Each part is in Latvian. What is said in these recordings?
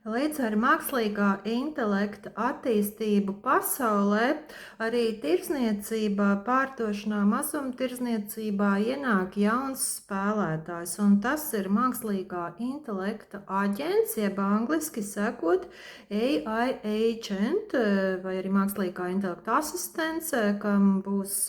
Līdz ar mākslīgā intelekta attīstību pasaulē, arī tirzniecībā, pārdošanā, mazumtirdzniecībā ienāk jauns spēlētājs, un tas ir mākslīgā intelekta aģents, jeb angliski sakot AI agent, vai arī mākslīgā intelekta asistents, kam būs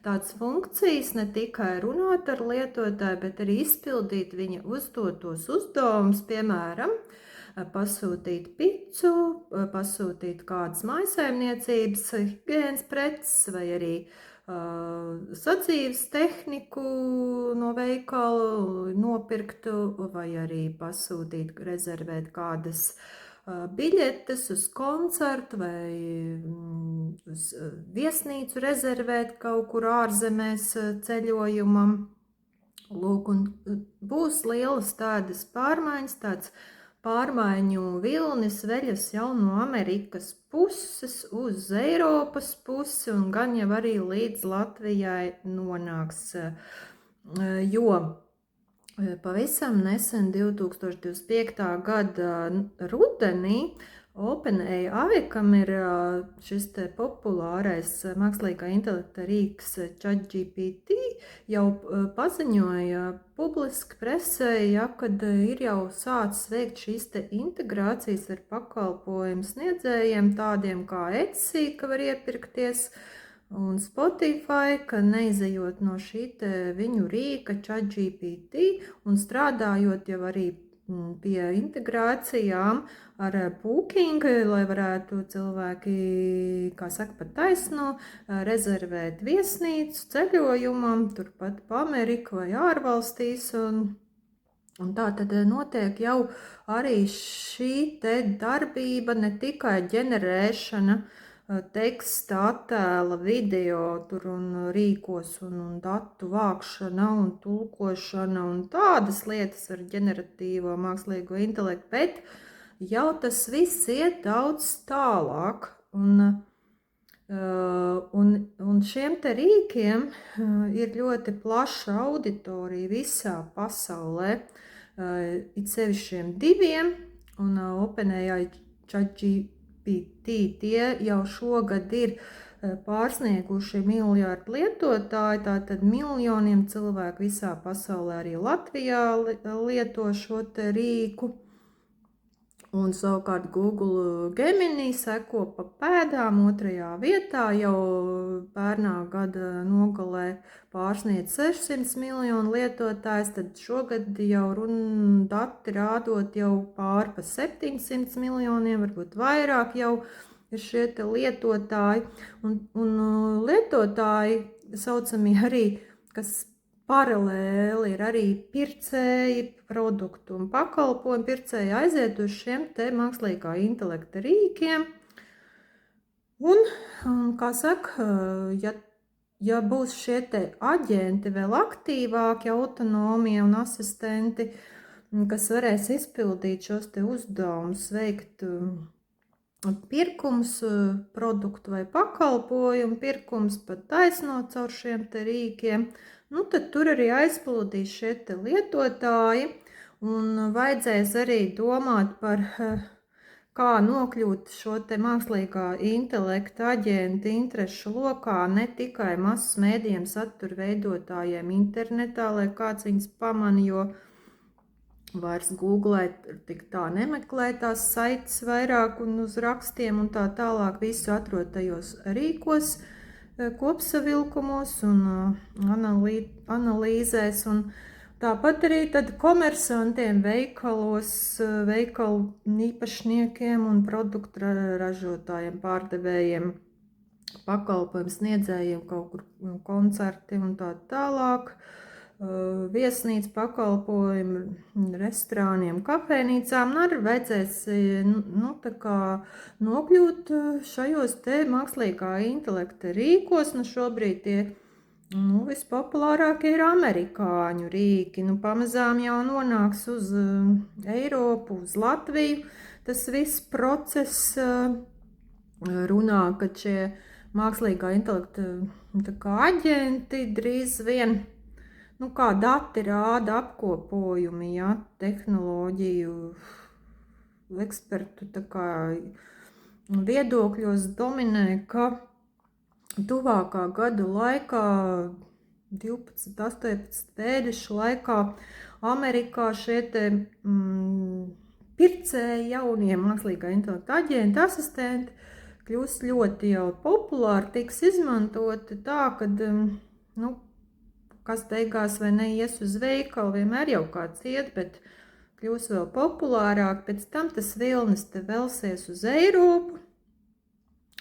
tādas funkcijas ne tikai runāt ar lietotāju, bet arī izpildīt viņa uzdotos uzdevumus, piemēram, pasūtīt picu, pasūtīt kādas mājsaimniecības, higienas preces vai arī sadzīves tehniku no veikala nopirkt vai arī pasūtīt, rezervēt kādas biļetes uz koncertu vai uz viesnīcu rezervēt kaut kur ārzemēs ceļojumam. Lūk, un būs lielas tādas pārmaiņas, tāds pārmaiņu vilnis veļas jau no Amerikas puses uz Eiropas pusi un gan jau arī līdz Latvijai nonāks, jo pavisam nesen 2025. gada rudenī OpenAI, kam ir šis te populārais mākslīgā intelekta rīks ChatGPT, jau paziņoja publiski presē, kad ir jau sācis veikt šīs te integrācijas ar pakalpojumu sniedzējiem, tādiem kā Etsy, ka var iepirkties, un Spotify, ka neizejot no šī te viņu rīka ChatGPT un strādājot jau arī pie integrācijām ar Booking, lai varētu cilvēki, kā saka, pa taisno, rezervēt viesnīcu ceļojumam, turpat pa Ameriku vai ārvalstīs, un tā tad notiek jau arī šī te darbība, ne tikai ģenerēšana, teksta, attēla, video tur un rīkos un datu vākšana un tulkošana un tādas lietas ar ģeneratīvo mākslīgo intelektu, bet jau tas viss iet daudz tālāk. Un šiem te rīkiem ir ļoti plaša auditorija visā pasaulē, it sevišķi šiem diviem, un OpenAI ChatGPT tie jau šogad ir pārsnieguši 1 miljārdu lietotāju, tātad miljoniem cilvēku visā pasaulē, arī Latvijā lieto šo te rīku. Un savukārt Google Gemini seko pa pēdām 2. vietā, jau pērnā gada nogalē pārsniedz 600 miljonu lietotājs, tad šogad jau dati rādot jau pār pa 700 miljoniem, varbūt vairāk jau ir šie te lietotāji. Un lietotāji saucamie arī, kas paralēli ir arī pircēji, produktu un pakalpojumu pircēji aiziet uz šiem te mākslīgā intelekta rīkiem. Un kā saka, ja būs šie te aģenti vēl aktīvāki, autonomie un asistenti, kas varēs izpildīt šos te uzdevumus, veikt pirkums, produktu vai pakalpojumu, pirkums pat taisnot caur šiem te rīkiem, tad tur arī aizpildīs šie te lietotāji, un vajadzēs arī domāt par, kā nokļūt šo te mākslīgā intelekta aģenta interešu lokā, ne tikai masas mēdījiem, satura veidotājiem internetā, lai kāds viņus pamana, jo vairs googlēt, tik tā nemeklē tās saites vairāk un uz rakstiem un tā tālāk, visu atrod tajos rīkos, kopsavilkumos un analīzēs, un tāpat arī tad komersantiem veikalu īpašniekiem un produktu ražotājiem, pārdevējiem, pakalpojumu sniedzējiem, kaut kur koncerti un tā tālāk, viesnīcu pakalpojumu, restorāniem, kafejnīcām, arī vajadzēs tā kā nokļūt šajos te mākslīgā intelekta rīkos. Šobrīd tie vispopulārākie ir amerikāņu rīki, pamazām jau nonāks uz Eiropu, uz Latviju. Tas viss process runā, ka šie mākslīgā intelekta kā aģenti drīz vien, kā dati rāda apkopojumi, tehnoloģiju ekspertu tā kā viedokļos dominē, ka tuvākā gadu laikā, 12, 18 mēnešu laikā, Amerikā šie te pircēji, jaunie mākslīgā intelekta aģenti, asistenti, kļūs ļoti jau populāri, tiks izmantoti tā, kad, kas beigās vai neies uz veikalu, vienmēr jau kāds iet, bet kļūs vēl populārāk, pēc tam tas vilnis te velsies uz Eiropu,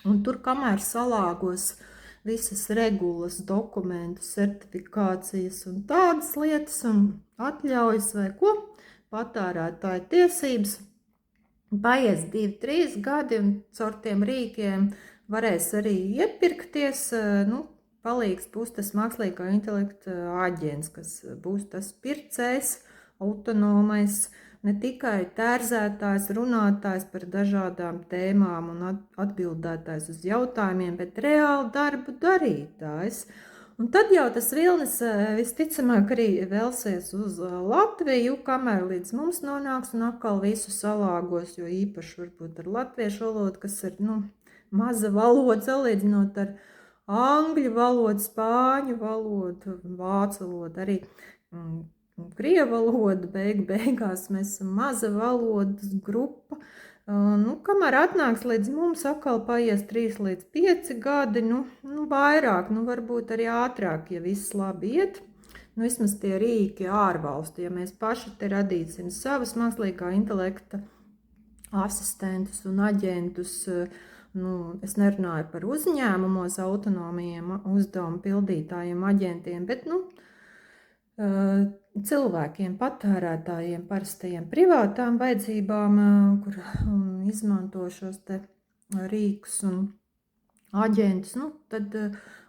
un tur, kamēr salāgos visas regulas, dokumentus, certifikācijas un tādas lietas un atļaujas vai ko, patērētāju tiesības, paies 2-3 gadi un caur tiem rīkiem varēs arī iepirkties, palīgs būs tas mākslīgā intelekta aģents, kas būs tas pircējs, autonomais, ne tikai tērzētājs, runātājs par dažādām tēmām un atbildētājs uz jautājumiem, bet reāli darbu darītājs. Un tad jau tas vilnis visticamāk arī velsies uz Latviju, kamēr līdz mums nonāks un atkal visu salāgos, jo īpaši varbūt ar latviešu valodu, kas ir maza valoda, salīdzinot ar angļu valodu, spāņu valodu, vācu valodu, arī krievu valodu, beigās mēs esam maza valodas grupa. Kamēr atnāks līdz mums, atkal paies 3 līdz 5 gadi, vairāk, varbūt arī ātrāk, ja viss labi iet. Vismaz tie rīki ārvalstu, ja mēs paši te radīsim savas mākslīgā intelekta asistentus un aģentus, es nerunāju par uzņēmumos autonomijiem uzdevumu pildītājiem, aģentiem, bet, cilvēkiem, patērētājiem, parastajiem privātām vajadzībām, kur izmanto šos te rīkus un aģentus, tad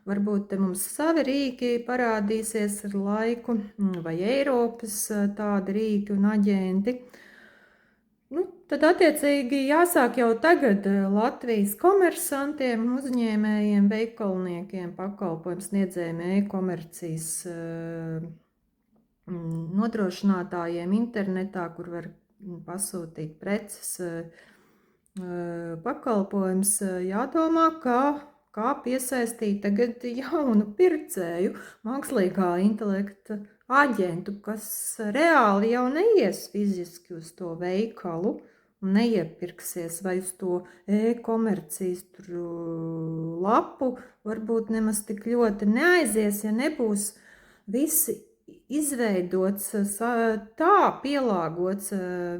varbūt te mums savi rīki parādīsies ar laiku, vai Eiropas tādi rīki un aģenti. Tad attiecīgi jāsāk jau tagad Latvijas komersantiem, uzņēmējiem, veikalniekiem, pakalpojumu sniedzējiem, e-komercijas nodrošinātājiem internetā, kur var pasūtīt preces, pakalpojums, jādomā, kā piesaistīt tagad jaunu pircēju, mākslīgā intelekta aģentu, kas reāli jau neies fiziski uz to veikalu un neiepirksies vai uz to e-komercijas lapu, varbūt nemaz tik ļoti neaizies, ja nebūs visi izveidots, tā pielāgots,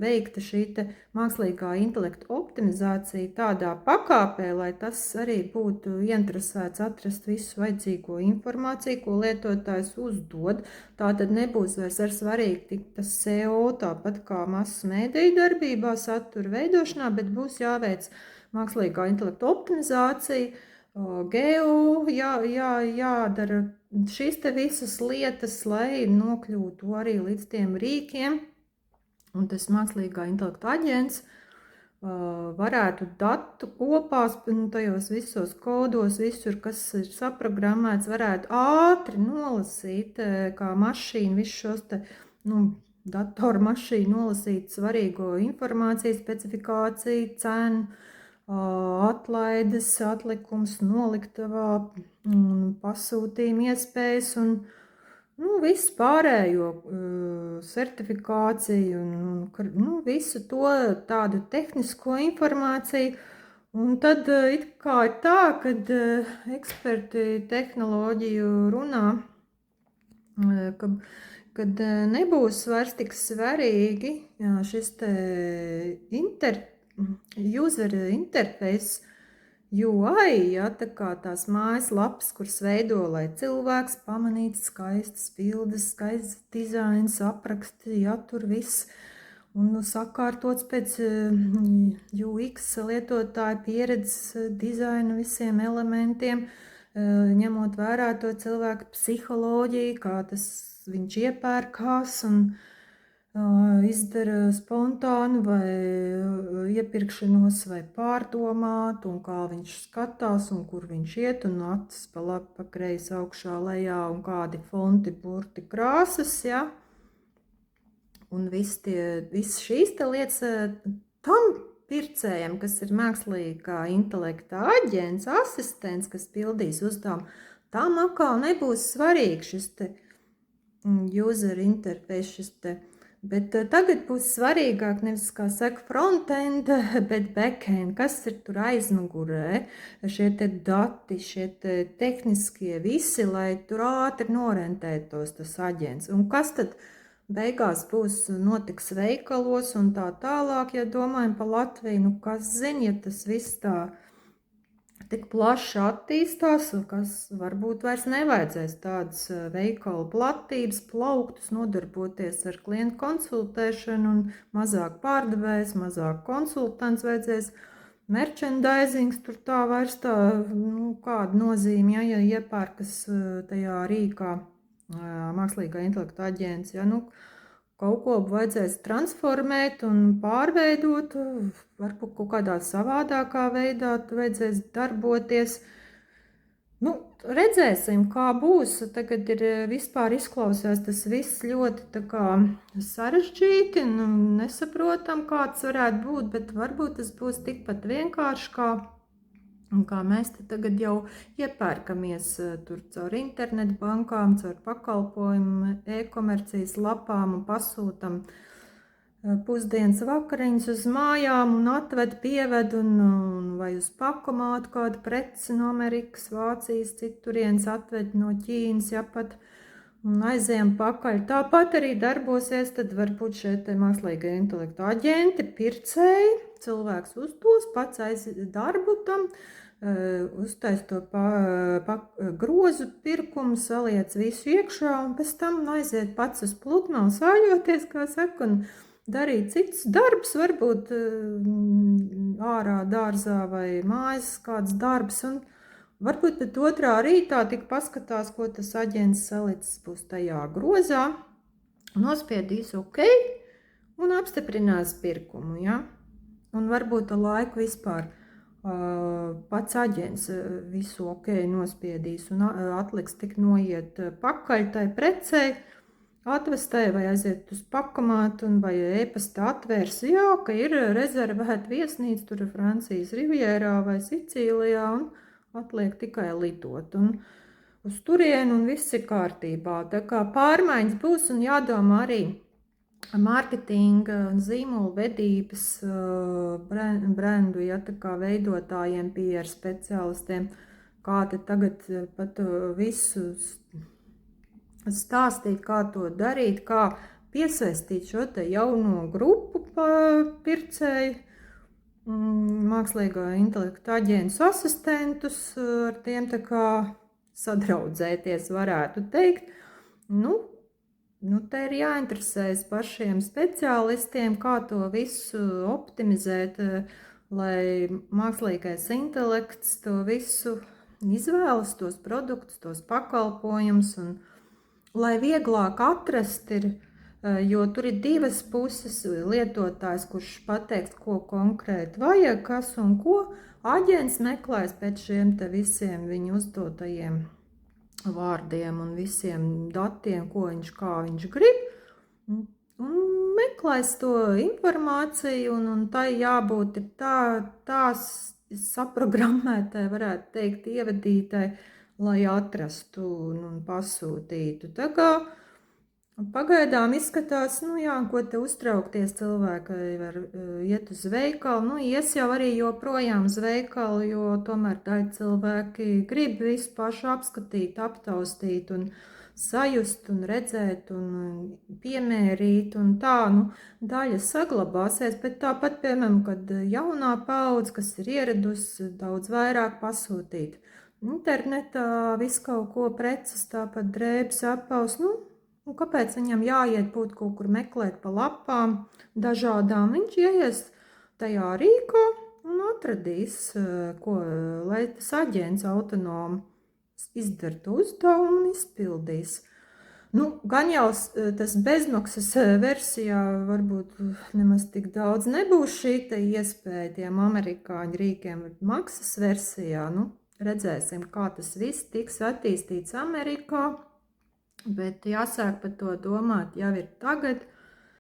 veikta šī te mākslīgā intelekta optimizācija tādā pakāpē, lai tas arī būtu ieinteresēts atrast visu vajadzīgo informāciju, ko lietotājs uzdod. Tā tad nebūs vairs ar svarīgi tik tas SEO, tāpat kā masu mēdīju darbībā, satura veidošanā, bet būs jāveic mākslīgā intelekta optimizācija, geo, jādara šīs te visas lietas, lai nokļūtu arī līdz tiem rīkiem, un tas mākslīgā intelekta aģents varētu datu kopās, tajos visos kodos, visur, kas ir saprogrammēts, varētu ātri nolasīt, kā mašīna, visu šos te, datoru mašīnu nolasīt svarīgo informāciju, specifikāciju, cenu, atlaides, atlikums, noliktavā, pasūtījuma iespējas un visu pārējo certifikāciju un visu to tādu tehnisko informāciju. Un tad it kā ir tā, kad eksperti tehnoloģiju runā, kad nebūs vairs tik svarīgi šis te user interface, UI, tā kā tās mājaslapas, kuras veido, lai cilvēks pamanītu skaistas bildes, skaists dizains, apraksti, tur viss, un sakārtots pēc UX lietotāja pieredzes, dizaina visiem elementiem, ņemot vērā to cilvēku psiholoģiju, kā tas viņš iepērkās un izdara spontānu vai iepirkšanos vai pārdomāt, un kā viņš skatās, un kur viņš iet, un acis pa labi, pa kreisi, augšā, lejā, un kādi fonti, burti, krāsas, ja? Un viss šīs te lietas tam pircējam, kas ir mākslīgā intelekta aģents, asistents, kas pildīs uzdevumu, tam atkal nebūs svarīgi šis te user interface, šis te. Bet tagad būs svarīgāk nevis, kā saka, frontend, bet backend, kas ir tur aizmugurē, šie te dati, šie te tehniskie visi, lai tur ātri norentētos tas aģents. Un kas tad beigās notiks veikalos un tā tālāk, ja domājam pa Latviju, nu kas zina, ja tas viss tā tik plaši attīstās, kas varbūt vairs nevajadzēs tādas veikalu platības, plauktus, nodarboties ar klientu konsultēšanu un mazāk pārdevējs, mazāk konsultants vajadzēs. Merchandisings tur tā vairs tā, kāda nozīme, ja iepērkas tajā rīkā mākslīgā intelekta aģents, ja, kaut ko vajadzēs transformēt un pārveidot, varbūt kaut kādā savādākā veidā vajadzēs darboties. Redzēsim, kā būs. Tagad ir vispār izklausās tas viss ļoti tā kā sarežģīti, nesaprotam, kāds varētu būt, bet varbūt tas būs tikpat vienkārši, kā mēs te tagad jau iepērkamies tur caur internetu bankām, caur pakalpojumu, e-komercijas lapām un pasūtam pusdienas vakariņas uz mājām un atved, pieved un vai uz pakomātu kādu preci no Amerikas, Vācijas, citurienes atved no Ķīnas, ja pat un aizējam pakaļ. Tāpat arī darbosies, tad varbūt šie te mākslīgie intelekta aģenti, pircēji, cilvēks uzdos, pats aiziet darbu tam, uztais to grozu pirkumu, saliec visu iekšā un pēc tam aiziet pats uz pludmali sāļoties, kā saka, un darīt cits darbs, varbūt ārā dārzā vai mājas kāds darbs, un varbūt pat otrā rītā tik paskatās, ko tas aģents salicis būs tajā grozā, nospiedīs OK un apstiprinās pirkumu, ja? Un varbūt ar laiku vispār pats aģents visu OK nospiedīs un atliks tik noiet pakaļ tai precei, atvestē vai aiziet uz pakomātu un vai e-pasta atvērs, jā, ka ir rezervēta viesnīca tur Francijas Rivjērā vai Sicīlijā un atliek tikai lidot. Un uz turienu un viss ir kārtībā. Tā kā pārmaiņas būs un jādomā arī mārketinga un zīmolu vedības brendu, ja tā kā veidotājiem, PR speciālistiem, kā te tagad pat visu stāstīt, kā to darīt, kā piesaistīt šo te jauno grupu pircēju, mākslīgā intelekta aģentus asistentus, ar tiem tā kā sadraudzēties varētu teikt. Te ir jāinteresējas pašiem speciālistiem, kā to visu optimizēt, lai mākslīgais intelekts to visu izvēlas, tos produktus, tos pakalpojumus, un lai vieglāk atrast ir, jo tur ir divas puses, lietotājs, kurš pateiks, ko konkrēti vajag, kas un ko, aģents meklēs pēc šiem te visiem viņu uzdotajiem vārdiem un visiem datiem, kā viņš grib, un meklēs to informāciju, un tai jābūt ir tās saprogrammētai, varētu teikt, ievadītai, lai atrastu un pasūtītu. Tā kā pagaidām izskatās, ko te uztraukties, cilvēki var iet uz veikalu, ies jau arī joprojām uz veikalu, jo tomēr daļa cilvēki grib visu pašu apskatīt, aptaustīt un sajust un redzēt un piemērīt un tā, daļa saglabāsies, bet tāpat, piemēram, kad jaunā paudze, kas ir ieradusi daudz vairāk pasūtīt internetā, visu kaut ko preces, tāpat drēbes, apaus, kāpēc viņam jāiet būt kaut kur meklēt pa lapām dažādām? Viņš ieies tajā rīkā un atradīs, lai tas aģents autonomi izdara to uzdevumu un izpildīs. Gan jau tas bezmaksas versijā varbūt nemaz tik daudz nebūs šī te iespēja tiem amerikāņu rīkiem, bet maksas versijā, redzēsim, kā tas viss tiks attīstīts Amerikā. Bet jāsāk par to domāt jau ir tagad,